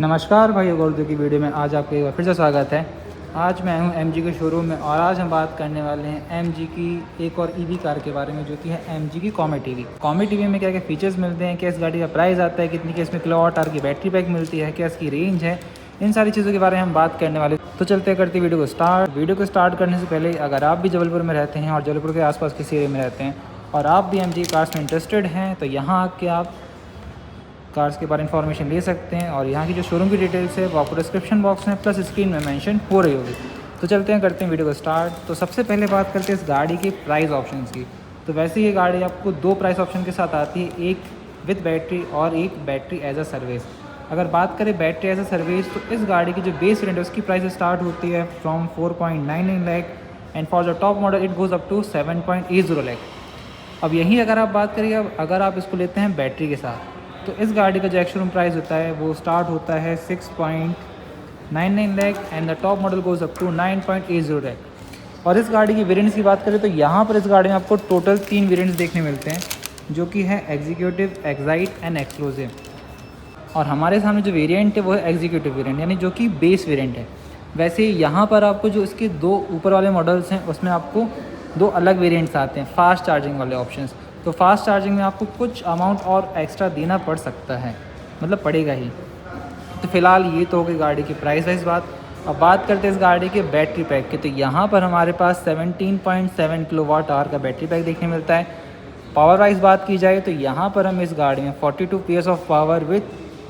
नमस्कार भाई उर्दू की वीडियो में आज आपका एक बार फिर से स्वागत है। आज मैं हूं एमजी के शोरूम में और आज हम बात करने वाले हैं एमजी की एक और ईवी कार के बारे में जो कि है एमजी की कॉमेट ईवी। कॉमेट ईवी में क्या क्या फीचर्स मिलते हैं, क्या इस गाड़ी का प्राइस आता है, कितनी की इसमें किलोवाट आवर की बैटरी पैक मिलती है, क्या इसकी रेंज है, इन सारी चीज़ों के बारे में हम बात करने वाले। तो चलते करते वीडियो को स्टार्ट करने से पहले अगर आप भी जबलपुर में रहते हैं और जबलपुर के आसपास किसी एरिया में रहते हैं और आप भी एमजी कार्स में इंटरेस्टेड हैं तो यहाँ आके आप कार्स के बारे में इन्फॉर्मेशन ले सकते हैं और यहाँ की जो शोरूम की डिटेल्स है वो आपको डिस्क्रिप्शन बॉक्स में प्लस स्क्रीन में मेंशन हो रही होगी। तो चलते हैं करते हैं वीडियो को स्टार्ट। तो सबसे पहले बात करते हैं इस गाड़ी के प्राइस ऑप्शंस की। तो वैसे ये गाड़ी आपको दो प्राइस ऑप्शन के साथ आती है, एक विद बैटरी और एक बैटरी एज अ सर्विस। अगर बात करें बैटरी एज अ सर्विस तो इस गाड़ी की जो बेस वेरिएंट है उसकी प्राइस स्टार्ट होती है from 4.99 lakh and for the top model it goes up to 7.80 lakh. अब यही अगर आप बात करिए अगर आप इसको लेते हैं बैटरी के साथ तो इस गाड़ी का जो एक्स-शोरूम प्राइस होता है वो स्टार्ट होता है 6.99 lakh and the top model goes up to 9.80 lakh. और इस गाड़ी की वेरिएंट्स की बात करें तो यहाँ पर इस गाड़ी में आपको टोटल 3 वेरिएंट्स देखने मिलते हैं जो कि है एग्जीक्यूटिव, एक्साइट एंड एक्सक्लूसिव। और हमारे सामने जो वेरिएंट है वो है एग्जीक्यूटिव वेरिएंट यानी जो कि बेस वेरिएंट है। वैसे यहाँ पर आपको जो इसके दो ऊपर वाले मॉडल्स हैं उसमें आपको दो अलग वेरिएंट्स आते हैं फास्ट चार्जिंग वाले ऑप्शंस। तो फास्ट चार्जिंग में आपको कुछ अमाउंट और एक्स्ट्रा देना पड़ सकता है, मतलब पड़ेगा ही। तो फ़िलहाल ये तो हो गई गाड़ी की प्राइस वाइज बात। अब बात करते हैं इस गाड़ी के बैटरी पैक की। तो यहाँ पर हमारे पास 17.7 किलोवाट आवर का बैटरी पैक देखने मिलता है। पावर वाइज बात की जाए तो यहाँ पर हमें इस गाड़ी में 42 PS of power with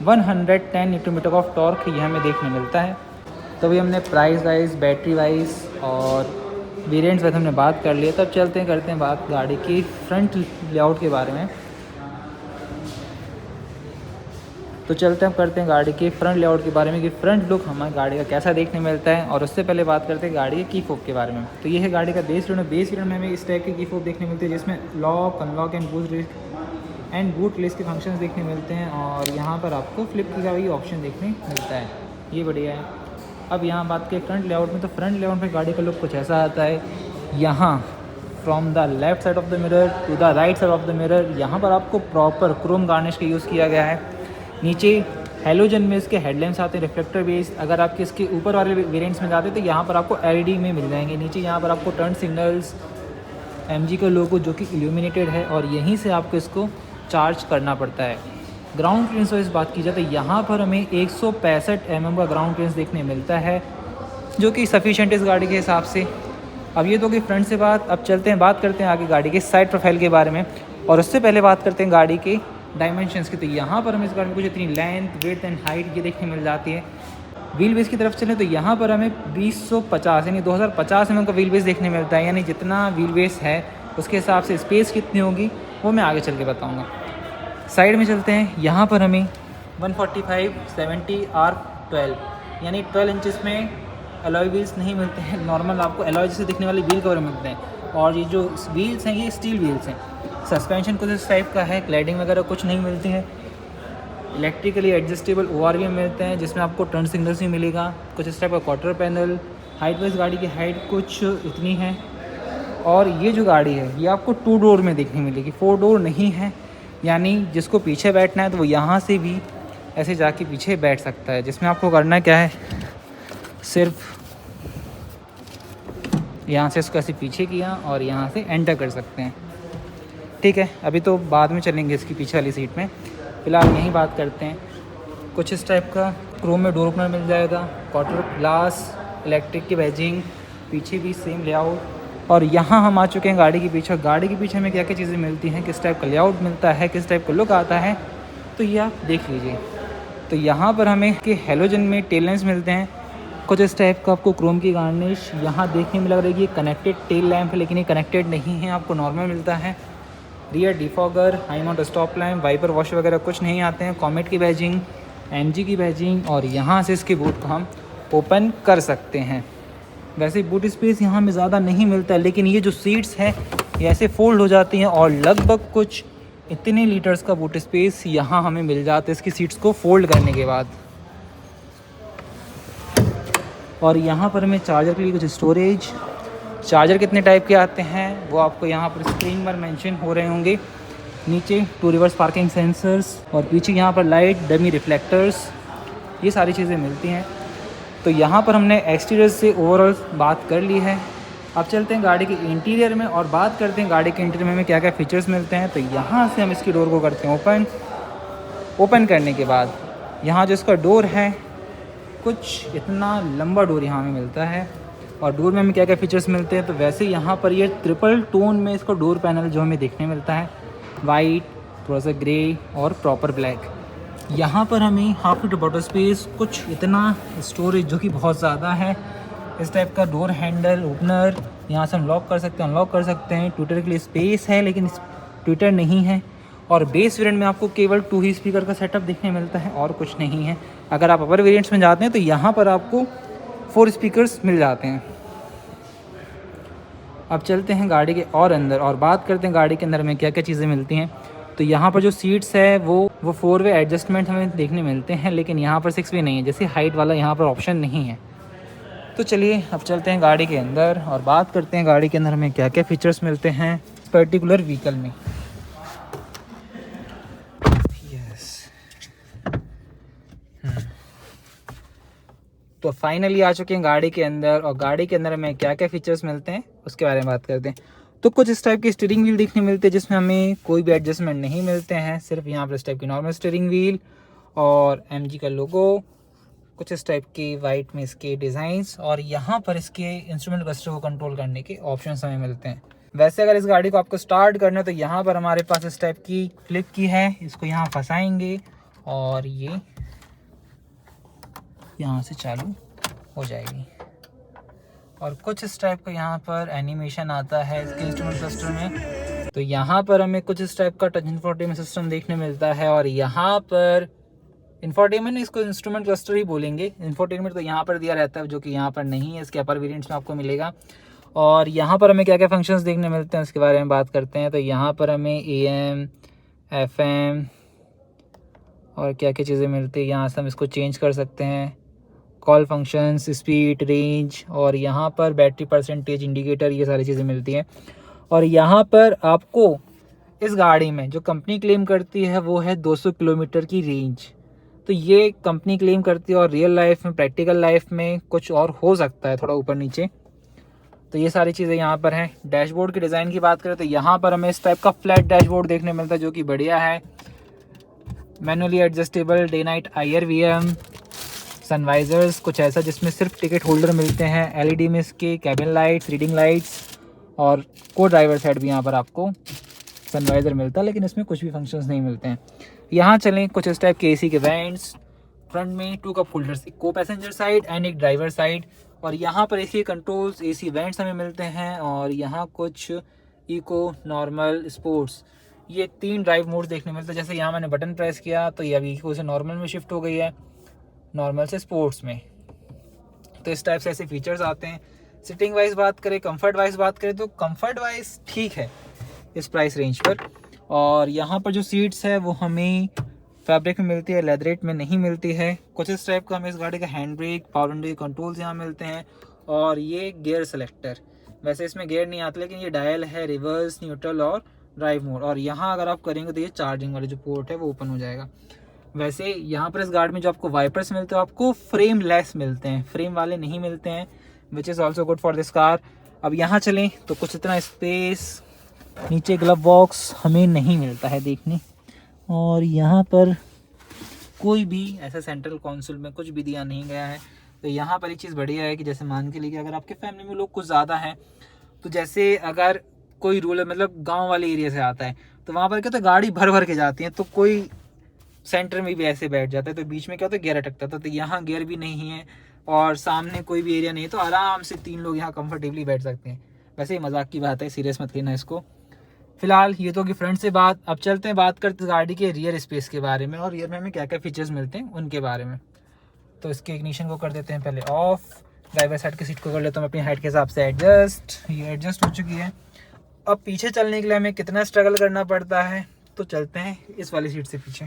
110 newton meter of torque ये हमें देखने मिलता है। तो भी हमने प्राइस वाइज, बैटरी वाइज और वेरिएंट्स वैसे हमने बात कर लिया। तब चलते हैं करते हैं बात गाड़ी की फ्रंट लेआउट के बारे में। तो चलते हैं करते हैं गाड़ी के फ्रंट लेआउट के बारे में कि फ्रंट लुक हमारी गाड़ी का कैसा देखने मिलता है। और उससे पहले बात करते हैं गाड़ी के की फोब के बारे में। तो ये है गाड़ी का बेस वेरिएंट में हमें इस टाइप की फोब देखने मिलती है जिसमें lock, unlock and boot release के फंक्शंस देखने मिलते हैं। और यहाँ पर आपको फ्लिप की का भी ऑप्शन देखने मिलता है, ये बढ़िया है। अब यहाँ बात करें फ्रंट लेआउट में तो फ्रंट लेआउट में गाड़ी का लुक कुछ ऐसा आता है। यहाँ from the left side of the mirror to the right side of the mirror यहाँ पर आपको प्रॉपर क्रोम गार्निश का यूज़ किया गया है। नीचे हेलोजन में इसके हेडलैम्प्स आते हैं रिफ्लेक्टर बेस्ड। अगर आपके इसके ऊपर वाले वेरिएंट्स में जाते हैं तो यहाँ पर आपको LED में मिल जाएंगे। नीचे यहाँ पर आपको टर्न सिग्नल्स, MG का लोगो जो कि इल्यूमिनेटेड है और यहीं से आपको इसको चार्ज करना पड़ता है। ग्राउंड क्लियरेंस वाइज बात की जाए तो यहाँ पर हमें 165 mm का ग्राउंड क्लियरेंस देखने मिलता है जो कि सफिशेंट इस गाड़ी के हिसाब से। अब ये तो कि फ्रंट से बात। अब चलते हैं बात करते हैं आगे गाड़ी के साइड प्रोफाइल के बारे में और उससे पहले बात करते हैं गाड़ी के डायमेंशंस की। तो यहाँ पर हमें इस गाड़ी में कुछ इतनी लेंथ, विड्थ एंड हाइट ये देखने मिल जाती है। व्हील बेस की तरफ चलें तो यहाँ पर हमें 2050 यानी 2050 mm का व्हील बेस देखने मिलता है। यानी जितना व्हील बेस है उसके हिसाब से स्पेस कितनी होगी वो मैं आगे चल के बताऊँगा। साइड में चलते हैं, यहाँ पर हमें 145/70R12 यानी 12 इंचेस में अलॉय व्हील्स नहीं मिलते हैं। नॉर्मल आपको अलॉय जैसे दिखने वाले व्हील कवर मिलते हैं और ये जो व्हील्स हैं ये स्टील व्हील्स हैं। सस्पेंशन कुछ इस टाइप का है, क्लैडिंग वगैरह कुछ नहीं मिलती है। इलेक्ट्रिकली एडजस्टेबल ORV मिलते हैं जिसमें आपको टर्न सिग्नल्स भी मिलेगा। कुछ इस टाइप का क्वार्टर पैनल। हाइट वाइज गाड़ी की हाइट कुछ इतनी है। और ये जो गाड़ी है ये आपको 2 डोर में देखने मिलेगी, 4 डोर नहीं है। यानी जिसको पीछे बैठना है तो वो यहाँ से भी ऐसे जाके पीछे बैठ सकता है। जिसमें आपको करना क्या है, सिर्फ यहाँ से इसको ऐसे पीछे किया और यहाँ से एंटर कर सकते हैं। ठीक है, अभी तो बाद में चलेंगे इसकी पीछे वाली सीट में, फ़िलहाल यहीं बात करते हैं। कुछ इस टाइप का क्रोम में डोर ओपनर मिल जाएगा, क्वार्टर ग्लास, इलेक्ट्रिक की बैजिंग, पीछे भी सेम लेआउट। और यहाँ हम आ चुके हैं गाड़ी के पीछे। गाड़ी के पीछे हमें क्या क्या चीज़ें मिलती हैं, किस टाइप का लेआउट मिलता है, किस टाइप का लुक आता है, तो ये आप देख लीजिए। तो यहाँ पर हमें कि हेलोजन में टेल लैंप्स मिलते हैं। कुछ इस टाइप का आपको क्रोम की गार्निश यहाँ देखने में लग रही है कि कनेक्टेड टेल लैंप है लेकिन ये कनेक्टेड नहीं है, आपको नॉर्मल मिलता है। Rear defogger, high mount stop lamp, wiper wash वगैरह कुछ नहीं आते हैं। कॉमेट की बैजिंग, MG की बैजिंग और यहाँ से इसके बूट को हम ओपन कर सकते हैं। वैसे बूट स्पेस यहाँ में ज़्यादा नहीं मिलता है लेकिन ये जो सीट्स हैं ये ऐसे फोल्ड हो जाती हैं और लगभग कुछ इतने लीटर्स का बूट स्पेस यहाँ हमें मिल जाता है इसकी सीट्स को फोल्ड करने के बाद। और यहाँ पर हमें चार्जर के लिए कुछ स्टोरेज, चार्जर कितने टाइप के आते हैं वो आपको यहाँ पर स्क्रीन पर मेंशन हो रहे होंगे। नीचे 2 रिवर्स पार्किंग सेंसर्स और पीछे यहाँ पर लाइट डमी रिफ्लेक्टर्स ये सारी चीज़ें मिलती हैं। तो यहाँ पर हमने एक्सटीरियर से ओवरऑल बात कर ली है। अब चलते हैं गाड़ी के इंटीरियर में और बात करते हैं गाड़ी के इंटीरियर में क्या क्या फ़ीचर्स मिलते हैं। तो यहाँ से हम इसकी डोर को करते हैं ओपन करने के बाद यहाँ जो इसका डोर है, कुछ इतना लंबा डोर यहाँ में मिलता है। और डोर में हमें क्या क्या फ़ीचर्स मिलते हैं, तो वैसे यहाँ पर ये ट्रिपल टोन में इसका डोर पैनल जो हमें देखने मिलता है, वाइट, थोड़ा सा ग्रे और प्रॉपर ब्लैक। यहाँ पर हमें हाफ लीटर बॉटल स्पेस, कुछ इतना स्टोरेज जो कि बहुत ज़्यादा है। इस टाइप का डोर हैंडल ओपनर, यहाँ से हम लॉक कर सकते हैं, अनलॉक कर सकते हैं। ट्विटर के लिए स्पेस है लेकिन ट्विटर नहीं है। और बेस वेरिएंट में आपको केवल 2 ही स्पीकर का सेटअप देखने मिलता है और कुछ नहीं है। अगर आप अपर वेरिएंट्स में जाते हैं तो यहाँ पर आपको 4 स्पीकर्स मिल जाते हैं। अब चलते हैं गाड़ी के और अंदर और बात करते हैं गाड़ी के अंदर में क्या क्या चीज़ें मिलती हैं। तो यहाँ पर जो सीट्स है वो 4 वे एडजस्टमेंट हमें देखने मिलते हैं, लेकिन यहाँ पर 6 वे नहीं है, जैसे हाइट वाला यहाँ पर ऑप्शन नहीं है। तो चलिए अब चलते हैं गाड़ी के अंदर और बात करते हैं गाड़ी के अंदर हमें क्या क्या फ़ीचर्स मिलते हैं पर्टिकुलर व्हीकल में। तो फाइनली आ चुके हैं गाड़ी के अंदर और गाड़ी के अंदर हमें क्या क्या फ़ीचर्स मिलते हैं उसके बारे में बात करते हैं। तो कुछ इस टाइप की स्टीयरिंग व्हील देखने मिलते हैं जिसमें हमें कोई भी एडजस्टमेंट नहीं मिलते हैं, सिर्फ यहाँ पर इस टाइप की नॉर्मल स्टीयरिंग व्हील और MG का लोगो, कुछ इस टाइप के वाइट में इसके डिज़ाइंस और यहाँ पर इसके इंस्ट्रूमेंट क्लस्टर को कंट्रोल करने के ऑप्शंस हमें मिलते हैं। वैसे अगर इस गाड़ी को आपको स्टार्ट करना है तो यहाँ पर हमारे पास इस टाइप की फ्लिप की है, इसको यहाँ फंसाएंगे और ये यहाँ से चालू हो जाएगी। और कुछ इस टाइप का यहाँ पर एनिमेशन आता है इसके इंस्ट्रूमेंट क्लस्टर में। तो यहाँ पर हमें कुछ इस टाइप का टच इंफोटेनमेंट सिस्टम देखने मिलता है और यहाँ पर इंफोटेनमेंट, इसको इंस्ट्रूमेंट क्लस्टर ही बोलेंगे। इंफोटेनमेंट तो यहाँ पर दिया रहता है जो कि यहाँ पर नहीं है, इसके अपर वेरिएंट्स में आपको मिलेगा। और यहाँ पर हमें क्या क्या फंक्शंस देखने मिलते हैं उसके बारे में बात करते हैं। तो यहाँ पर हमें AM, FM और क्या क्या चीज़ें मिलती है, यहाँ से हम इसको चेंज कर सकते हैं। कॉल फंक्शंस, स्पीड, रेंज और यहाँ पर बैटरी परसेंटेज इंडिकेटर, ये सारी चीज़ें मिलती हैं। और यहाँ पर आपको इस गाड़ी में जो कंपनी क्लेम करती है वो है 200 किलोमीटर की रेंज। तो ये कंपनी क्लेम करती है और रियल लाइफ में, प्रैक्टिकल लाइफ में कुछ और हो सकता है, थोड़ा ऊपर नीचे। तो ये सारी चीज़ें यहाँ पर हैं। डैशबोर्ड के डिज़ाइन की बात करें तो यहाँ पर हमें इस टाइप का फ्लैट डैशबोर्ड देखने मिलता है जो कि बढ़िया है। Manually adjustable day night IR/VM, sun visors कुछ ऐसा जिसमें सिर्फ टिकट होल्डर मिलते हैं। LED में इसके कैबिन लाइट्स, रीडिंग लाइट्स और को ड्राइवर साइड भी यहाँ पर आपको सनवाइज़र मिलता है, लेकिन इसमें कुछ भी फंक्शंस नहीं मिलते हैं। यहाँ चलें, कुछ इस टाइप के AC के वेंट्स, फ्रंट में 2 कप होल्डर्स, एक को पैसेंजर साइड एंड एक ड्राइवर साइड। और यहाँ पर AC कंट्रोल्स, AC वेंट्स हमें मिलते हैं। और यहाँ कुछ इको, नॉर्मल, स्पोर्ट्स, ये 3 ड्राइव मोड्स देखने मिलते हैं। जैसे यहाँ मैंने बटन प्रेस किया तो ये अभी इको से नॉर्मल में शिफ्ट हो गई है, नॉर्मल से स्पोर्ट्स में। तो इस टाइप से ऐसे फीचर्स आते हैं। सिटिंग वाइज बात करें, कंफर्ट वाइज बात करें तो कंफर्ट वाइज ठीक है इस प्राइस रेंज पर। और यहाँ पर जो सीट्स है वो हमें फैब्रिक में मिलती है, लेदरेट में नहीं मिलती है। कुछ इस टाइप का हमें इस गाड़ी का hand brake, power window controls यहाँ मिलते हैं। और ये गियर सेलेक्टर, वैसे इसमें गियर नहीं आता लेकिन ये डायल है, रिवर्स, न्यूट्रल और ड्राइव मोड। और यहाँ अगर आप करेंगे तो ये चार्जिंग वाले जो पोर्ट है वो ओपन हो जाएगा। वैसे यहाँ पर इस गाड़ी में जो आपको वाइपर्स मिलते हैं आपको फ्रेम लेस मिलते हैं, फ्रेम वाले नहीं मिलते हैं, which is also good for this car. अब यहाँ चलें तो कुछ इतना स्पेस, नीचे ग्लव बॉक्स हमें नहीं मिलता है देखने। और यहाँ पर कोई भी ऐसा सेंट्रल कंसोल में कुछ भी दिया नहीं गया है। तो यहाँ पर एक चीज़ बढ़िया है कि जैसे मान के लिए अगर आपके फैमिली में लोग कुछ ज़्यादा हैं, तो जैसे अगर कोई रूरल मतलब गांव वाले एरिया से आता है तो वहाँ पर क्या होता है, गाड़ी भर भर के जाती है, तो कोई सेंटर में भी ऐसे बैठ जाता है तो बीच में क्या होता है, गियर अटकता था। तो यहाँ गियर भी नहीं है और सामने कोई भी एरिया नहीं है, तो आराम से 3 लोग यहाँ कंफर्टेबली बैठ सकते हैं। वैसे मजाक की बात है, सीरियस मत लेना इसको। फिलहाल ये तो कि फ्रंट से बात। अब चलते हैं बात करते गाड़ी के रियर स्पेस के बारे में और रियर में हमें क्या क्या फीचर्स मिलते हैं उनके बारे में। तो इसके इग्निशन को कर देते हैं पहले ऑफ, ड्राइवर साइड की सीट को कर लेता हूँ अपनी हाइट के हिसाब से एडजस्ट, ये एडजस्ट हो चुकी है। अब पीछे चलने के लिए हमें कितना स्ट्रगल करना पड़ता है, तो चलते हैं इस वाली सीट से पीछे।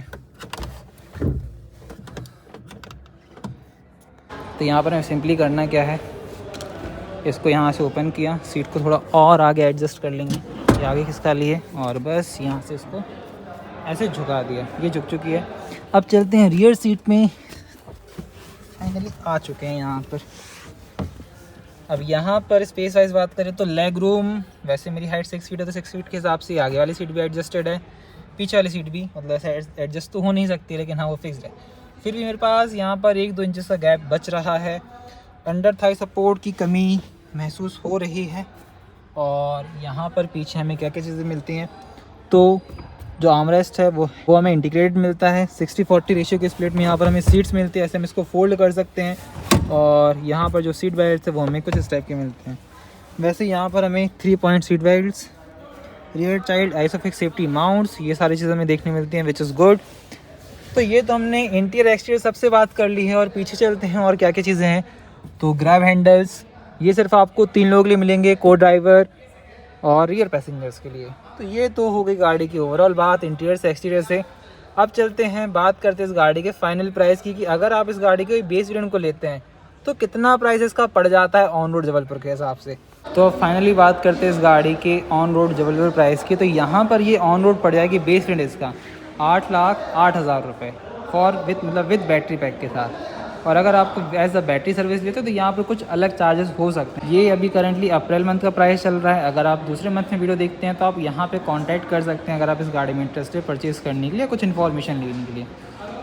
तो यहाँ पर हमें सिंपली करना क्या है, इसको यहाँ से ओपन किया, सीट को थोड़ा और आगे एडजस्ट कर लेंगे, ये आगे खिसका लिए और बस यहाँ से इसको ऐसे झुका दिया, ये झुक चुकी है। अब चलते हैं रियर सीट में। फाइनली आ चुके हैं यहाँ पर। अब यहाँ पर स्पेस वाइज बात करें तो लेग रूम, वैसे मेरी हाइट 6 फीट है तो 6 फीट के हिसाब से आगे वाली सीट भी एडजस्टेड है, पीछे वाली सीट भी, मतलब एडजस्ट तो हो नहीं सकती लेकिन हाँ वो फिक्स्ड है। फिर भी मेरे पास यहाँ पर 1-2 इंचेस का गैप बच रहा है। अंडर थाई सपोर्ट की कमी महसूस हो रही है। और यहाँ पर पीछे हमें क्या क्या चीज़ें मिलती हैं, तो जो आर्मरेस्ट है वो हमें इंटीग्रेटेड मिलता है। 60-40 रेशियो के स्प्लिट में यहाँ पर हमें सीट्स मिलती है, ऐसे हम इसको फोल्ड कर सकते हैं। और यहाँ पर जो सीट बेल्ट है वो हमें कुछ इस टाइप के मिलते हैं। वैसे यहाँ पर हमें 3 point seat belts, rear child isofix safety mounts, ये सारी चीज़ें हमें देखने मिलती हैं, विच इज़ गुड। तो ये तो हमने इंटीरियर एक्सटीरियर सबसे बात कर ली है। और पीछे चलते हैं और क्या क्या चीज़ें हैं। तो ग्रैब हैंडल्स, ये सिर्फ आपको 3 लोगों के लिए मिलेंगे, को ड्राइवर और रियर पैसेंजर्स के लिए। तो ये तो हो गई गाड़ी की ओवरऑल बात इंटीरियर से एक्सटीरियर से। अब चलते हैं बात करते हैं इस गाड़ी के फाइनल प्राइस की, कि अगर आप इस गाड़ी के बेस वेरिएंट को लेते हैं तो कितना प्राइस इसका पड़ जाता है ऑन रोड जबलपुर के हिसाब से। तो फाइनली बात करते हैं इस गाड़ी के ऑन रोड जबलपुर प्राइस की। तो यहाँ पर ये ऑन रोड पड़ जाएगी बेस वेरिएंट इसका 8,08,000 रुपये फॉर विद बैटरी पैक के साथ। और अगर आप एज अ बैटरी सर्विस लेते हो तो यहाँ पर कुछ अलग चार्जेस हो सकते हैं। ये अभी करंटली अप्रैल मंथ का प्राइस चल रहा है। अगर आप दूसरे मंथ में वीडियो देखते हैं तो आप यहाँ पे कांटेक्ट कर सकते हैं अगर आप इस गाड़ी में इंटरेस्टेड परचेज़ करने के लिए, कुछ इन्फॉर्मेशन लेने के लिए।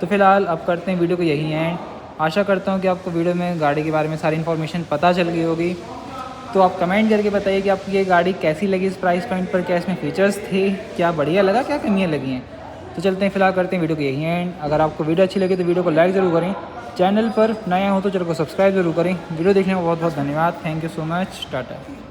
तो फिलहाल अब करते हैं वीडियो को यही एंड। आशा करता हूँ कि आपको वीडियो में गाड़ी के बारे में सारी इन्फॉर्मेशन पता चल गई होगी। तो आप कमेंट करके बताइए कि आपको ये गाड़ी कैसी लगी इस प्राइस पॉइंट पर, क्या इसमें फ़ीचर्स थे, क्या बढ़िया लगा, क्या कमियाँ लगी हैं। तो चलते हैं फिलहाल करते हैं वीडियो को यही एंड। अगर आपको वीडियो अच्छी लगी तो वीडियो को लाइक ज़रूर करें, चैनल पर नया हो तो चैनल को सब्सक्राइब जरूर करें। वीडियो देखने में बहुत बहुत धन्यवाद। Thank you so much. Tata.